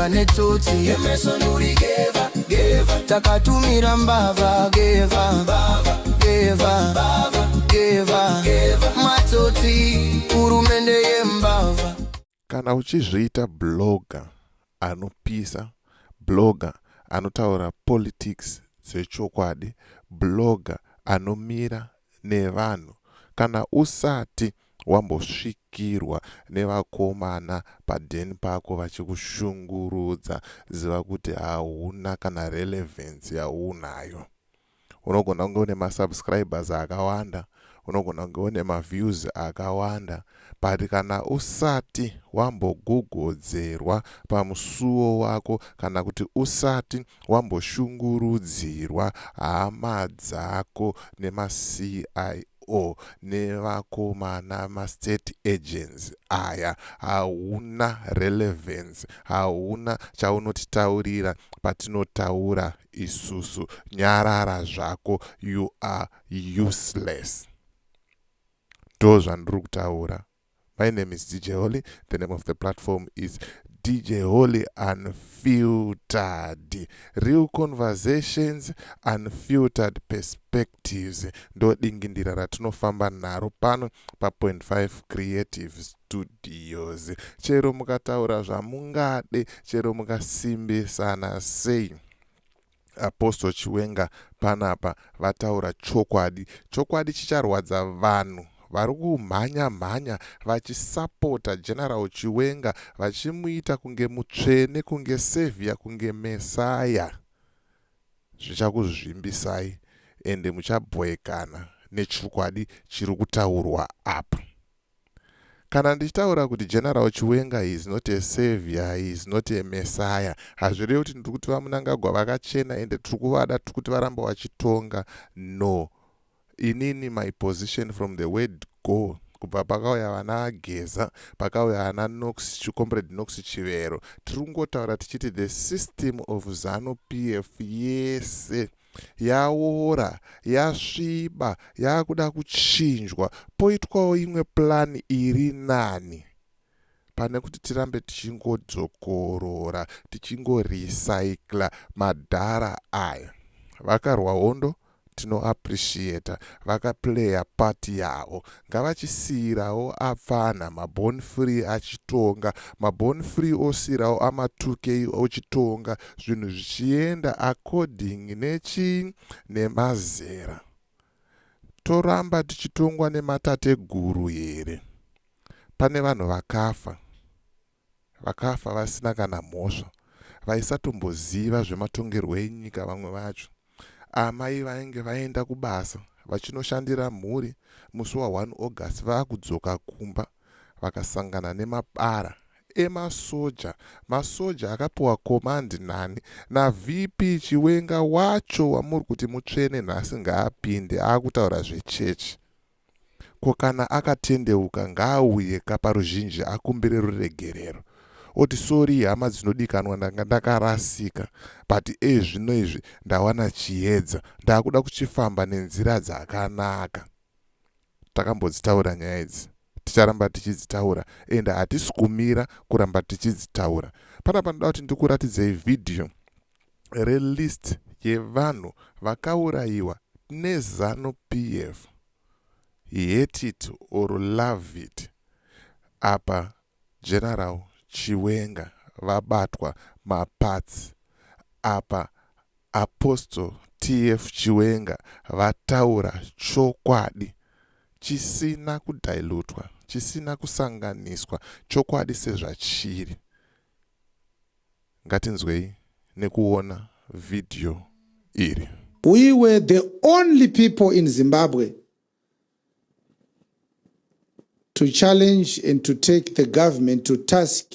geva netsotsi Emerson uri geva geva takatumira mbava geva mbava geva mbava geva geva matsotsi hurumende yembava. Kana uchizviita blogger anopisa, blogger anotaura politics dzechokwadi, blogger anomira nevanhu, kana usati wambosvikirwa nevakomana padheni pako vachikushungurudza, ziva kuti hauna kana relevance yaunayo. Unogona kunge une masubscribers akawanda, unogona kunge une maviews akawanda, but kana usati wambogogodzerwa pamusuwo wako, kana kuti usati wamboshungurudzirwa hama dzako nema-CIO nevakomana ma-state agents aya, hauna relevance, hauna chaunotitaurira patinotaura isusu. Nyarara zvako, you are useless. Ndozvandiri kutaura. My name is DJ Holly. The name of the platform is DJ Holly Unfiltered. Real conversations, unfiltered perspectives. Ndo dingindira ratinofamba naro pano pa 0.5 Creative Studios. Chero mukataura zvamungade, chero mukasimbisana sei, Apostle Chiwenga panapa vataura chokwadi. Chokwadi chicharwadza vanhu vari kumhanya vachisapota General Chiwenga, vachimuita kunge mutsvene, kunge savior, kunge mesaya. Zvichakuzvimbisai ende muchabhowekana nechokwadi chiri kutaurwa apa. Kana ndichitaura kuti General Chiwenga is not a savior, he is not a messiah, hazvirevi kuti ndiri kuti vamunangagwa vakachena ende tiri kuvada tiri kuti varamba vachitonga. No. Inini my position from the word go, kubva pakauya vana Ageza, pakauya vana Nox, Comrade Nox Chivero, tiri kungotaura tichiti the system of ZANU PF yese yaora, yasviba, yakuda kuchinjwa, poitwawo imwe plan iri nani, pane kuti tirambe tichingodzokorora, tichingorecycla madhara aya. Vakarwa hondo, tino appreciate, vakaplaya party yavo, ngavachisiyirawo apfana mabone free achitonga, mabone free osiyirawo ama 2K ochitonga, zvinhu zvichienda according nemazera. Toramba tichitongwa nematateguru here. Pane vanhu vakafa vasina kana mhosva, vaisatombosiva zvematongerwo enyika. Vamwe vacho amai vainge vaenda kubasa vachinoshandira mhuri, musi wa1 August vakudzoka kumba vakasangana nemabara emasoja. Masoja akapiwa command nani naVP Chiwenga wacho wamuri kuti mutsvene nhasi ngaapinde akutaura zvechechi. Ko kana akatendeuka ngaauye kaparuzhinji akumbire ruregerero, oti sori hama dzinodikanwa ndanga ndakarasika, but zvino izvi ndawana chiedza, ndakuda kuchifamba nenzira dzakanaka. Takambodzitaura nyaya idzi, ticharamba tichidzitaura, ende hatisi kumira kuramba tichidzitaura. Panapa ndoda kuti ndikuratidzei video relist yevanhu vakaurayiwa neZANU PF, hate it or love it. Apa General Chiwenga vabatwa mapatsi, apa Apostle TF Chiwenga vataura chokwadi chisina kudilutwa, chisina kusanganiswa, chokwadi sezvachiri. Ngatinzwei nekuona video iri. We were the only people in Zimbabwe to challenge and to take the government to task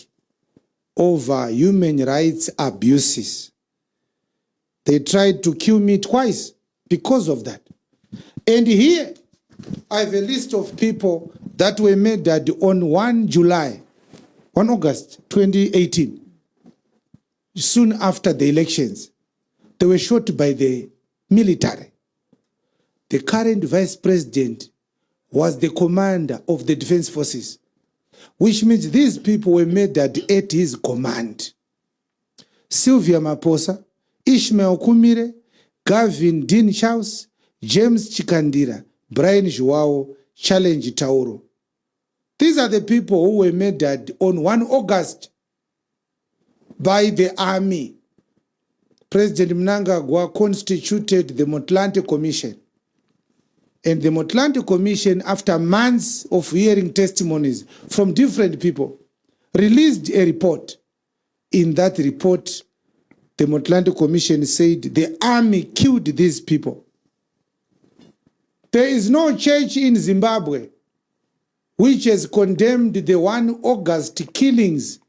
over human rights abuses. They tried to kill me twice because of that. And here, I have a list of people that were murdered on 1 August 2018, soon after the elections. They were shot by the military. The current vice president was the commander of the defense forces, which means these people were murdered at his command. Sylvia Maposa, Ishmael Kumire, Gavin Dean Charles, James Chikandira, Brian Joao, Challenge Tauro. These are the people who were murdered on 1 August by the army. President Mnangagwa constituted the Motlanthe Commission. And the Motlanthe Commission, after months of hearing testimonies from different people, released a report. In that report, the Motlanthe Commission said the army killed these people. There is no church in Zimbabwe which has condemned the 1 August killings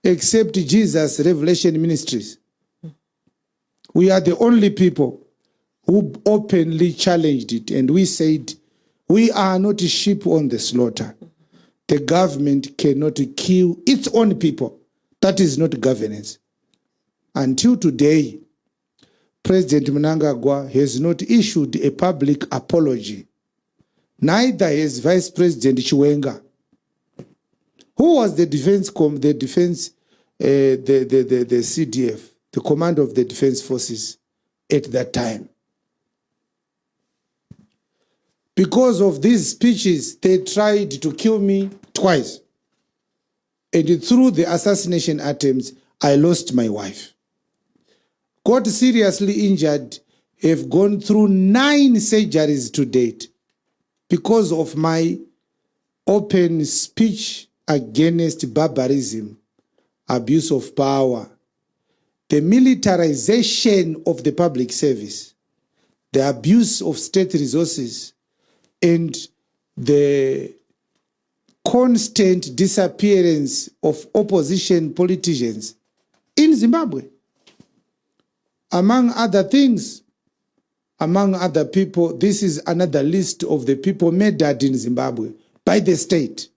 except Jesus Revelation Ministries. We are the only people who openly challenged it, and we said, we are not sheep on the slaughter. The government cannot kill its own people. That is not governance. Until today, President Mnangagwa has not issued a public apology. Neither has Vice President Chiwenga, who was the CDF, the Command of the Defense Forces at that time. Because of these speeches, they tried to kill me twice. And through the assassination attempts, I lost my wife. Got seriously injured, have gone through 9 surgeries to date because of my open speech against barbarism, abuse of power, the militarization of the public service, the abuse of state resources, and the constant disappearance of opposition politicians in Zimbabwe. Among other things, among other people, this is another list of the people murdered in Zimbabwe by the state.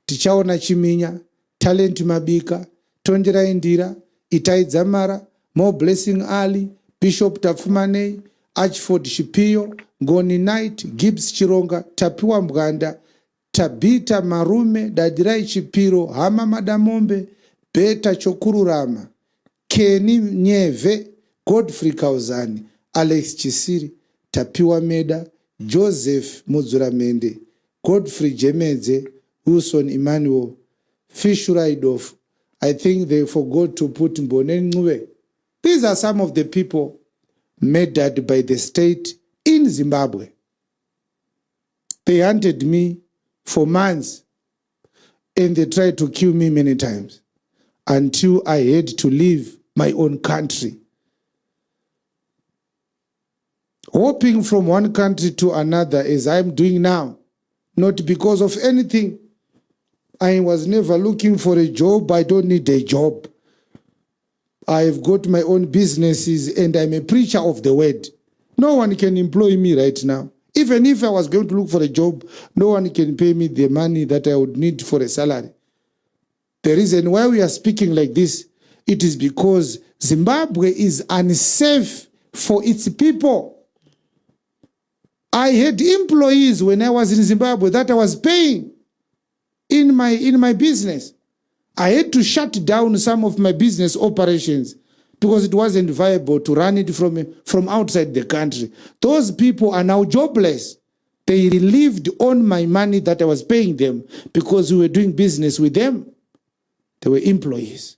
Tichaona Chiminya, Talent Mabika, Tondera Indira, Itai Dzamara, Mo Blessing Ali, Bishop Tafumane, Archford Shipio, Ngoni Knight, Gibbs Chironga, Tapiwa Mganda, Tabita Marume, Dadirai Chipiro, Hama Madamombe, Beta Chokururama, Kenny Nyeve, Godfrey Kauzani, Alex Chisiri, Tapiwa Meda, Joseph Muzuramende, Godfrey Jemedze, Wilson Emmanuel, Fish Raidoff. I think they forgot to put Mbonen Nwe. These are some of the people murdered by the state in Zimbabwe. They hunted me for months and they tried to kill me many times until I had to leave my own country. Hopping from one country to another as I'm doing now, not because of anything. I was never looking for a job. I don't need a job. I've got my own businesses and I'm a preacher of the word. No one can employ me right now. Even if I was going to look for a job, no one can pay me the money that I would need for a salary. The reason why we are speaking like this, it is because Zimbabwe is unsafe for its people. I had employees when I was in Zimbabwe that I was paying in my business. I had to shut down some of my business operations because it wasn't viable to run it from outside the country. Those people are now jobless. They lived on my money that I was paying them because we were doing business with them. They were employees.